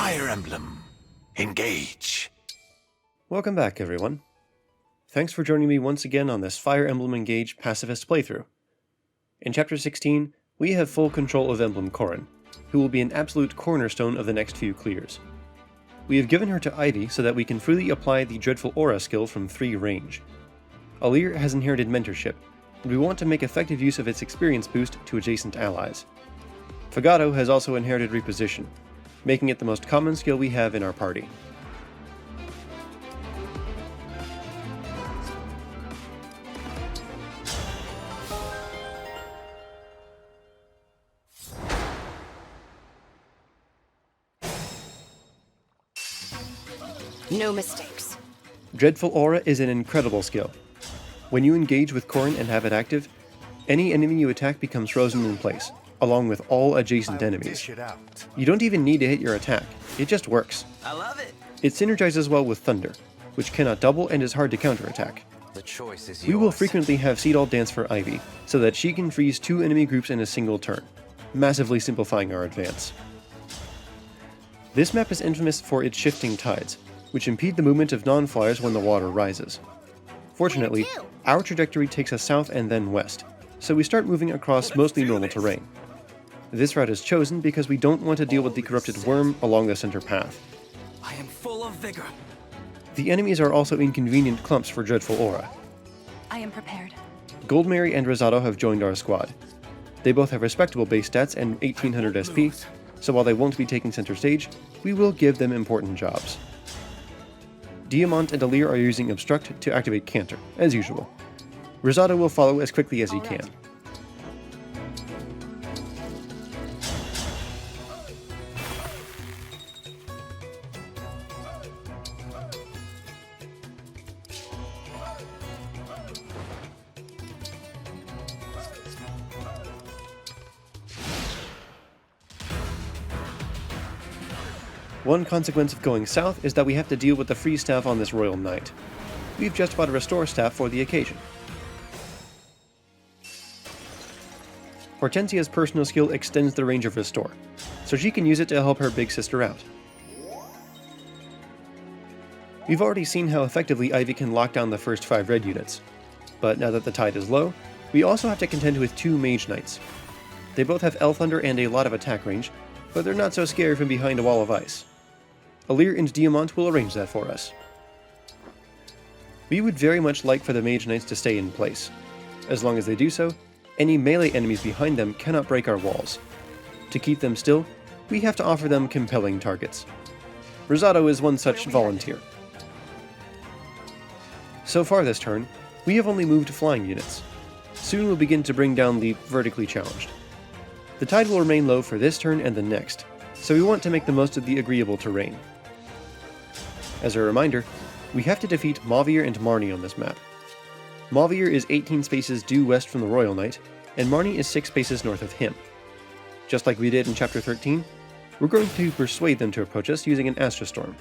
Fire Emblem. Engage. Welcome back, everyone. Thanks for joining me once again on this Fire Emblem Engage Pacifist playthrough. In Chapter 16, we have full control of Emblem Corrin, who will be an absolute cornerstone of the next few clears. We have given her to Ivy so that we can freely apply the Dreadful Aura skill from 3 range. Alear has inherited mentorship, and we want to make effective use of its experience boost to adjacent allies. Fagato has also inherited Reposition, making it the most common skill we have in our party. No mistakes. Dreadful Aura is an incredible skill. When you engage with Corrin and have it active, any enemy you attack becomes frozen in place, along with all adjacent enemies. You don't even need to hit your attack, it just works. I love it. It synergizes well with Thunder, which cannot double and is hard to counterattack. The choice is yours. We will frequently have Seedall dance for Ivy, so that she can freeze 2 enemy groups in a single turn, massively simplifying our advance. This map is infamous for its shifting tides, which impede the movement of non-flyers when the water rises. Fortunately, our trajectory takes us south and then west, so we start moving across mostly normal terrain. This route is chosen because we don't want to deal with the corrupted worm along the center path. I am full of vigor. The enemies are also inconvenient clumps for Dreadful Aura. I am prepared. Goldmary and Rosado have joined our squad. They both have respectable base stats and 1800 SP, so while they won't be taking center stage, we will give them important jobs. Diamant and Alear are using Obstruct to activate Canter, as usual. Rosado will follow as quickly as he can. One consequence of going south is that we have to deal with the free staff on this Royal Knight. We've just bought a restore staff for the occasion. Hortensia's personal skill extends the range of restore, so she can use it to help her big sister out. We've already seen how effectively Ivy can lock down the first 5 red units, but now that the tide is low, we also have to contend with 2 Mage Knights. They both have L Thunder and a lot of attack range, but they're not so scary from behind a wall of ice. Alear and Diamant will arrange that for us. We would very much like for the Mage Knights to stay in place. As long as they do so, any melee enemies behind them cannot break our walls. To keep them still, we have to offer them compelling targets. Rosado is one such volunteer. So far this turn, we have only moved flying units. Soon we'll begin to bring down the vertically challenged. The tide will remain low for this turn and the next, so we want to make the most of the agreeable terrain. As a reminder, we have to defeat Mavier and Marnie on this map. Mavier is 18 spaces due west from the Royal Knight, and Marnie is 6 spaces north of him. Just like we did in Chapter 13, we're going to persuade them to approach us using an Astrostorm.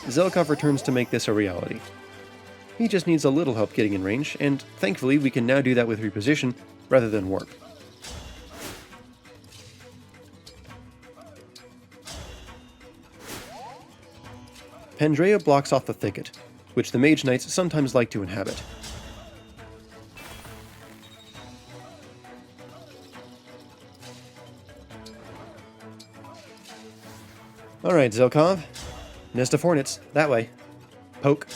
Zelkov returns to make this a reality. He just needs a little help getting in range, and thankfully we can now do that with Reposition rather than Warp. Pandrea blocks off the thicket, which the Mage Knights sometimes like to inhabit. Alright, Zelkov. Nest of Hornets, that way. Poke.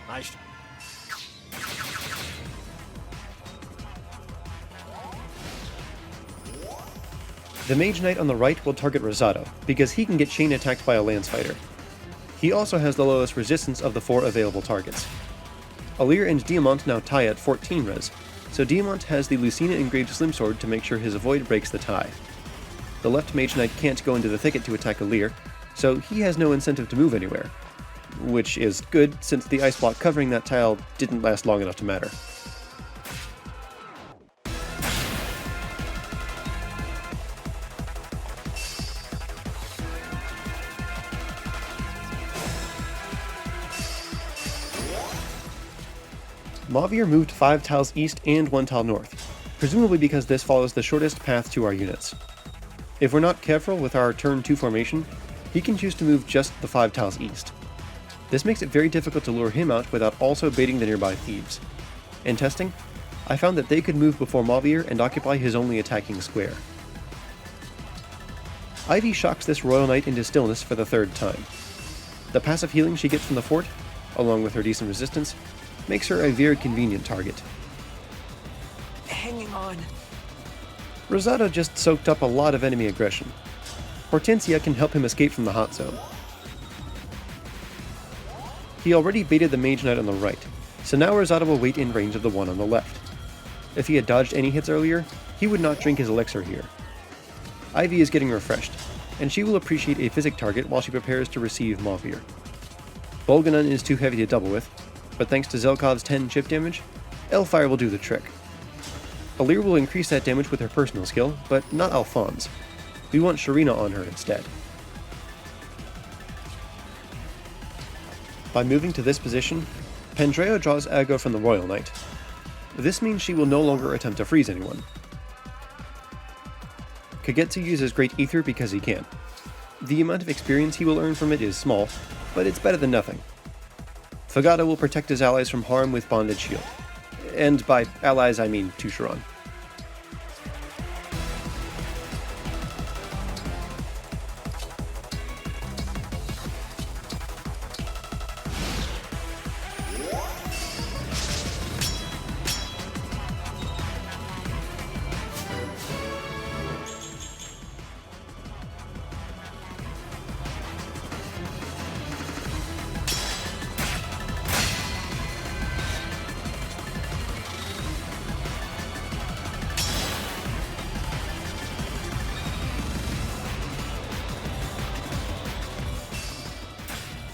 Nice. The Mage Knight on the right will target Rosado, because he can get chain attacked by a lance fighter. He also has the lowest resistance of the 4 available targets. Alear and Diamant now tie at 14 res, so Diamant has the Lucina engraved Slim Sword to make sure his avoid breaks the tie. The left Mage Knight can't go into the thicket to attack Alear, so he has no incentive to move anywhere. Which is good, since the ice block covering that tile didn't last long enough to matter. Mavier moved 5 tiles east and 1 tile north, presumably because this follows the shortest path to our units. If we're not careful with our turn 2 formation, he can choose to move just the 5 tiles east. This makes it very difficult to lure him out without also baiting the nearby thieves. In testing, I found that they could move before Mavier and occupy his only attacking square. Ivy shocks this Royal Knight into stillness for the 3rd time. The passive healing she gets from the fort, along with her decent resistance, makes her a very convenient target. Hanging on. Rosado just soaked up a lot of enemy aggression. Hortensia can help him escape from the hot zone. He already baited the Mage Knight on the right, so now Rosado will wait in range of the one on the left. If he had dodged any hits earlier, he would not drink his elixir here. Ivy is getting refreshed, and she will appreciate a physic target while she prepares to receive Mavier. Bolganun is too heavy to double with, but thanks to Zelkov's 10 chip damage, Elfire will do the trick. Alear will increase that damage with her personal skill, but not Alphonse. We want Sharina on her instead. By moving to this position, Pandreo draws aggro from the Royal Knight. This means she will no longer attempt to freeze anyone. Kagetsu uses Great Ether because he can. The amount of experience he will earn from it is small, but it's better than nothing. Fagata will protect his allies from harm with Bonded Shield. And by allies I mean Tusharon.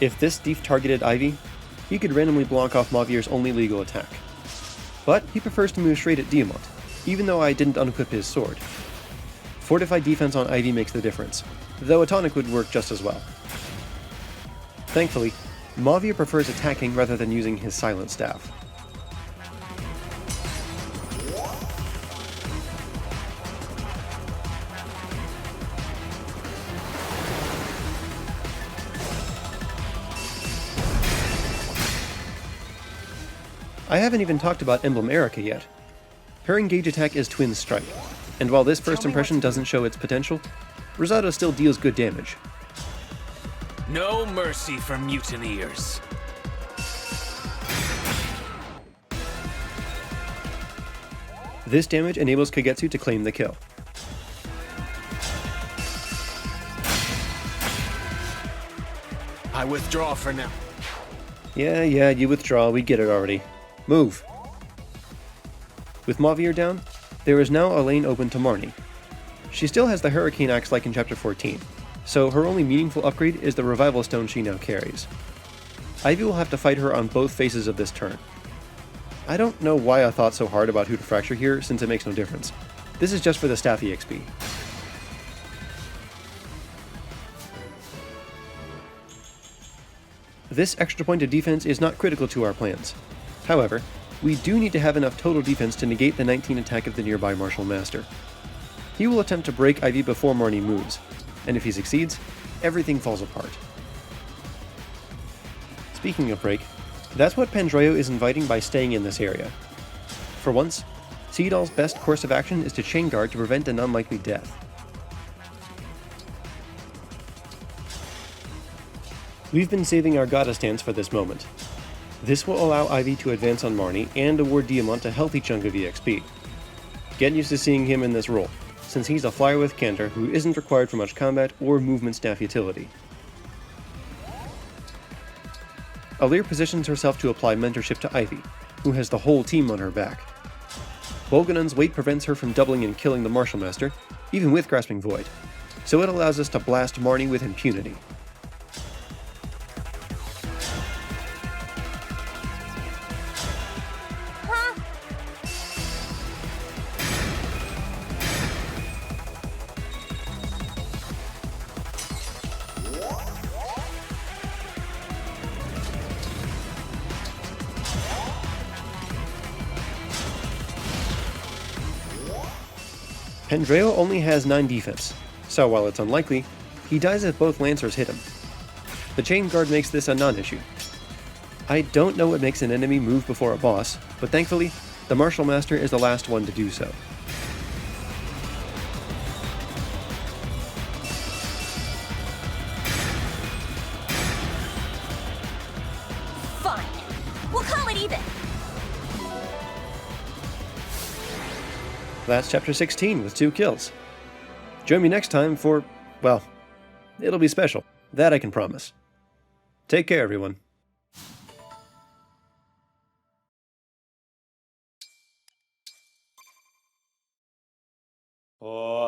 If this thief targeted Ivy, he could randomly block off Mavier's only legal attack. But he prefers to move straight at Diamant, even though I didn't unequip his sword. Fortified defense on Ivy makes the difference, though a tonic would work just as well. Thankfully, Mavier prefers attacking rather than using his silent staff. I haven't even talked about Emblem Erica yet. Her engage attack is Twin Strike, and while this first impression doesn't show its potential, Rosado still deals good damage. No mercy for mutineers. This damage enables Kagetsu to claim the kill. I withdraw for now. Yeah, you withdraw, we get it already. Move! With Mavier down, there is now a lane open to Marnie. She still has the Hurricane Axe like in Chapter 14, so her only meaningful upgrade is the Revival Stone she now carries. Ivy will have to fight her on both faces of this turn. I don't know why I thought so hard about who to fracture here, since it makes no difference. This is just for the staff EXP. This extra point of defense is not critical to our plans. However, we do need to have enough total defense to negate the 19 attack of the nearby Martial Master. He will attempt to break Ivy before Marnie moves, and if he succeeds, everything falls apart. Speaking of break, that's what Pandreo is inviting by staying in this area. For once, Seedal's best course of action is to chain guard to prevent an unlikely death. We've been saving our Gata stance for this moment. This will allow Ivy to advance on Marnie and award Diamant a healthy chunk of EXP. Get used to seeing him in this role, since he's a flyer with Cantor who isn't required for much combat or movement staff utility. Alear positions herself to apply mentorship to Ivy, who has the whole team on her back. Bolganun's weight prevents her from doubling and killing the Martial Master, even with Grasping Void, so it allows us to blast Marnie with impunity. Pandreo only has 9 defense, so so while it's unlikely, he dies if both Lancers hit him. The Chain Guard makes this a non-issue. I don't know what makes an enemy move before a boss, but thankfully, the Martial Master is the last one to do so. Fine. We'll call it even. That's chapter 16 with 2 kills. Join me next time for, well, it'll be special. That I can promise. Take care, everyone. Oh.